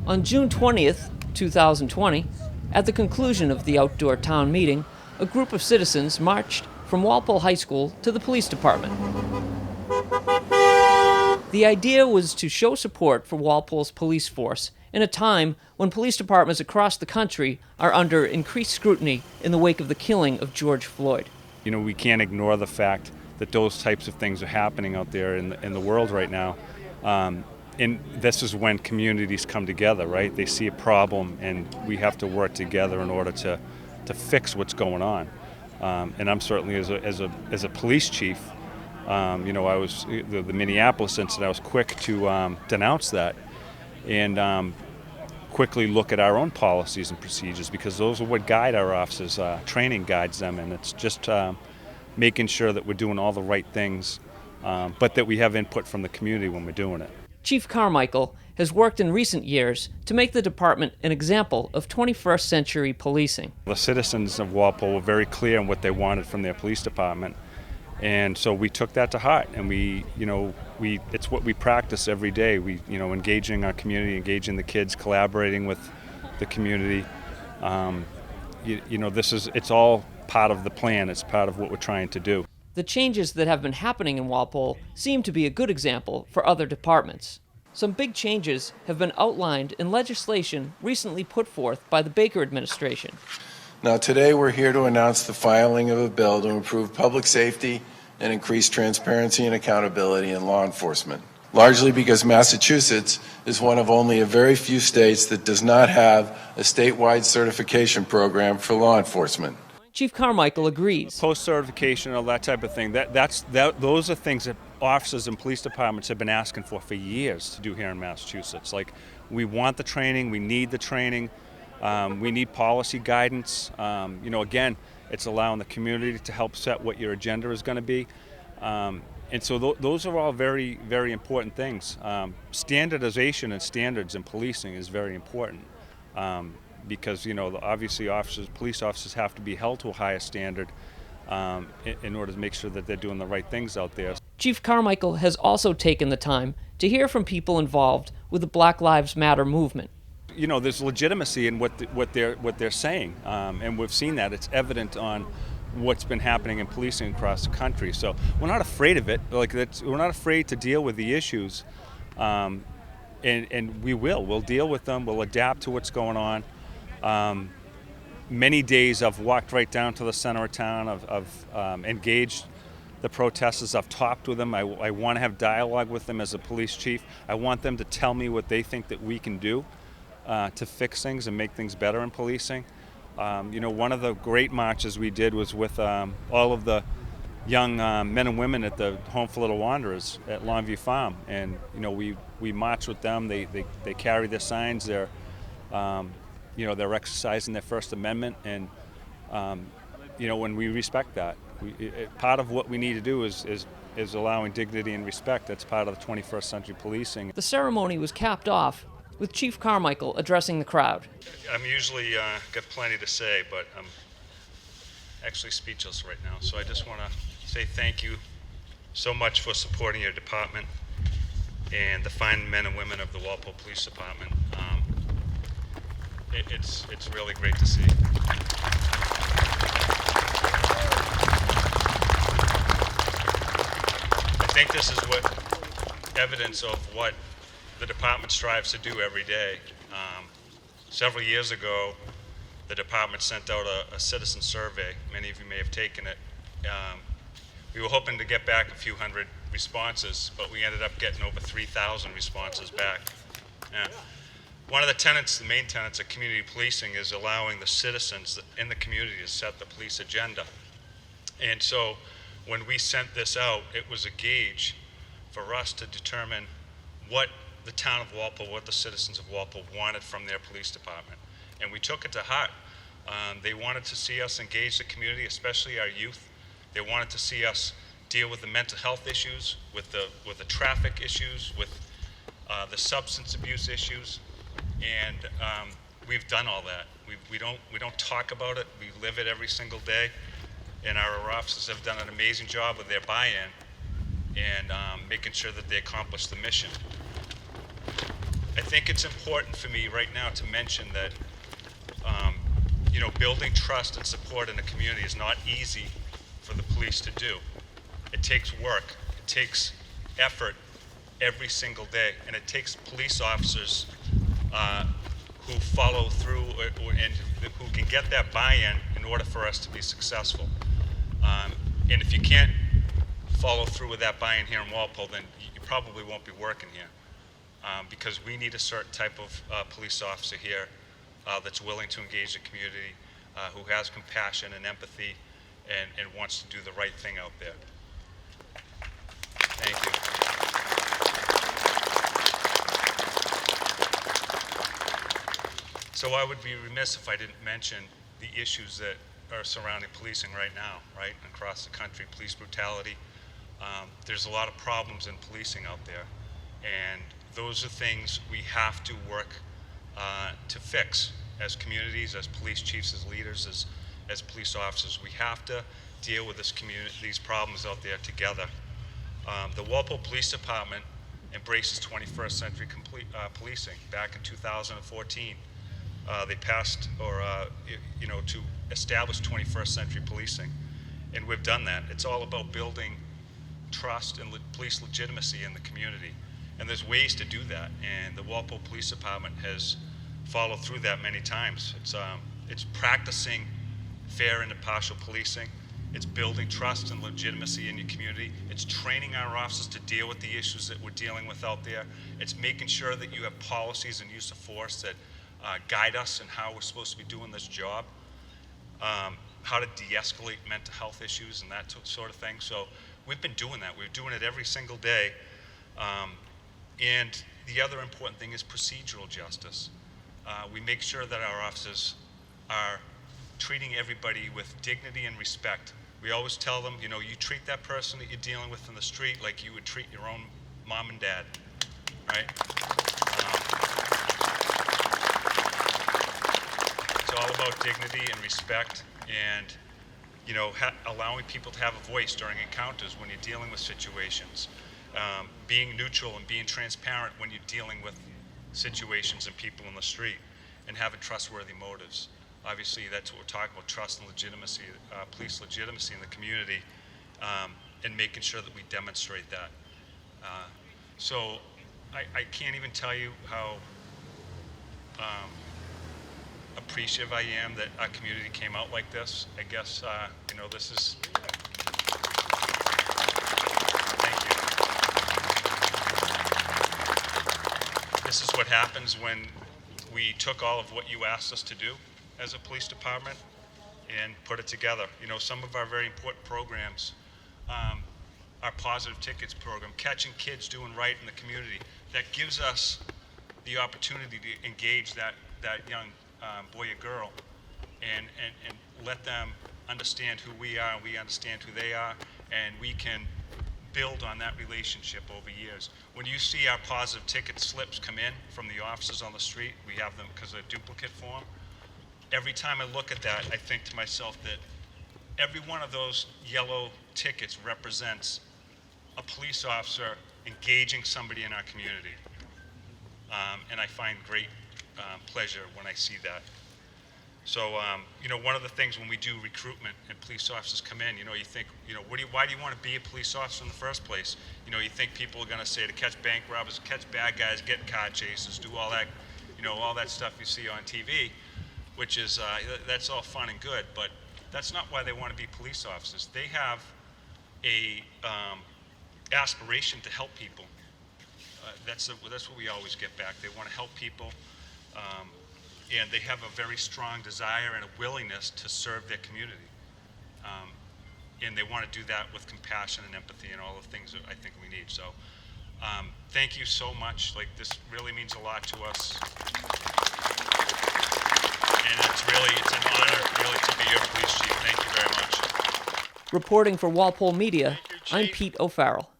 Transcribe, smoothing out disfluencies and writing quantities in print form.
On June 20th, 2020, at the conclusion of the outdoor town meeting, a group of citizens marched from Walpole High School to the police department. The idea was to show support for Walpole's police force in a time when police departments across the country are under increased scrutiny in the wake of the killing of George Floyd. You know, we can't ignore the fact that those types of things are happening out there in the world right now. And this is when communities come together, right? They see a problem and we have to work together in order to fix what's going on. And I'm certainly, as a police chief, I was the Minneapolis incident. I was quick to denounce that and quickly look at our own policies and procedures, because those are what guide our officers. Training guides them, and it's just making sure that we're doing all the right things, but that we have input from the community when we're doing it. Chief Carmichael has worked in recent years to make the department an example of 21st century policing. The citizens of Walpole were very clear on what they wanted from their police department, and so we took that to heart, and it's what we practice every day. We, engaging our community, engaging the kids, collaborating with the community. It's all part of the plan. It's part of what we're trying to do. The changes that have been happening in Walpole seem to be a good example for other departments. Some big changes have been outlined in legislation recently put forth by the Baker administration. Now, today we're here to announce the filing of a bill to improve public safety and increase transparency and accountability in law enforcement, largely because Massachusetts is one of only a very few states that does not have a statewide certification program for law enforcement. Chief Carmichael agrees. Post-certification, all that type of thing, those are things that officers and police departments have been asking for years to do here in Massachusetts. Like, we want the training, we need the training, we need policy guidance. Again, it's allowing the community to help set what your agenda is going to be. And so those are all very, very important things. Standardization and standards in policing is very important. Because obviously police officers have to be held to a higher standard in order to make sure that they're doing the right things out there. Chief Carmichael has also taken the time to hear from people involved with the Black Lives Matter movement. There's legitimacy in what they're saying, and we've seen that. It's evident on what's been happening in policing across the country. So we're not afraid of it. We're not afraid to deal with the issues, and we'll deal with them. We'll adapt to what's going on. Many days I've walked right down to the center of town. I've engaged the protesters. I've talked with them. I want to have dialogue with them as a police chief. I want them to tell me what they think that we can do to fix things and make things better in policing. One of the great marches we did was with all of the young men and women at the Home for Little Wanderers at Longview Farm, and we marched with them. They carry their signs. They're exercising their First Amendment, and when we respect that, part of what we need to do is allowing dignity and respect. That's part of the 21st century policing. The ceremony was capped off with Chief Carmichael addressing the crowd. I'm usually got plenty to say, but I'm actually speechless right now. So I just want to say thank you so much for supporting your department and the fine men and women of the Walpole Police Department. It's really great to see. I think this is evidence of what the department strives to do every day. Several years ago, the department sent out a citizen survey. Many of you may have taken it. We were hoping to get back a few hundred responses, but we ended up getting over 3,000 responses back. One of the main tenets of community policing is allowing the citizens in the community to set the police agenda. And so when we sent this out, it was a gauge for us to determine what the town of Walpole, what the citizens of Walpole wanted from their police department. And we took it to heart. They wanted to see us engage the community, especially our youth. They wanted to see us deal with the mental health issues, with the traffic issues, with the substance abuse issues. And we've done all that. We don't talk about it. We live it every single day. And our officers have done an amazing job with their buy-in and making sure that they accomplish the mission. I think it's important for me right now to mention that, building trust and support in a community is not easy for the police to do. It takes work, it takes effort every single day, and it takes police officers who follow through and who can get that buy-in in order for us to be successful. And if you can't follow through with that buy-in here in Walpole, then you probably won't be working here, because we need a certain type of police officer here that's willing to engage the community, who has compassion and empathy, and wants to do the right thing out there. Thank you. So I would be remiss if I didn't mention the issues that are surrounding policing right now, right, across the country. Police brutality. There's a lot of problems in policing out there, and those are things we have to work to fix as communities, as police chiefs, as leaders, as police officers. We have to deal with these problems out there together. The Walpole Police Department embraces 21st century policing. Back in 2014, they passed, to establish 21st century policing, and we've done that. It's all about building trust and police legitimacy in the community, and there's ways to do that, and the Walpole Police Department has followed through that many times. It's practicing fair and impartial policing. It's building trust and legitimacy in your community. It's training our officers to deal with the issues that we're dealing with out there. It's making sure that you have policies and use of force that guide us in how we're supposed to be doing this job, how to de-escalate mental health issues and that sort of thing. So we've been doing that. We're doing it every single day. And the other important thing is procedural justice. We make sure that our officers are treating everybody with dignity and respect. We always tell them, you treat that person that you're dealing with in the street like you would treat your own mom and dad, right? It's all about dignity and respect, and allowing people to have a voice during encounters when you're dealing with situations, being neutral and being transparent when you're dealing with situations and people in the street, and having trustworthy motives. Obviously, that's what we're talking about: trust and legitimacy, police legitimacy in the community, and making sure that we demonstrate that. So I can't even tell you how appreciative I am that our community came out like this. I guess, this is, thank you. This is what happens when we took all of what you asked us to do as a police department and put it together. Some of our very important programs, our positive tickets program, catching kids doing right in the community, that gives us the opportunity to engage that young boy or girl and let them understand who we are, and we understand who they are, and we can build on that relationship over years. When you see our positive ticket slips come in from the officers on the street, we have them because they're duplicate form. Every time I look at that, I think to myself that every one of those yellow tickets represents a police officer engaging somebody in our community. And I find great pleasure when I see that. So, one of the things when we do recruitment and police officers come in, you think, why do you want to be a police officer in the first place? You think people are going to say to catch bank robbers, catch bad guys, get car chases, do all that, all that stuff you see on TV, which is, that's all fun and good, but that's not why they want to be police officers. They have a aspiration to help people. That's what we always get back. They want to help people, and they have a very strong desire and a willingness to serve their community. And they want to do that with compassion and empathy and all the things that I think we need. So thank you so much. This really means a lot to us. And it's an honor really to be your police chief. Thank you very much. Reporting for Walpole Media, Thank you, Chief. I'm Pete O'Farrell.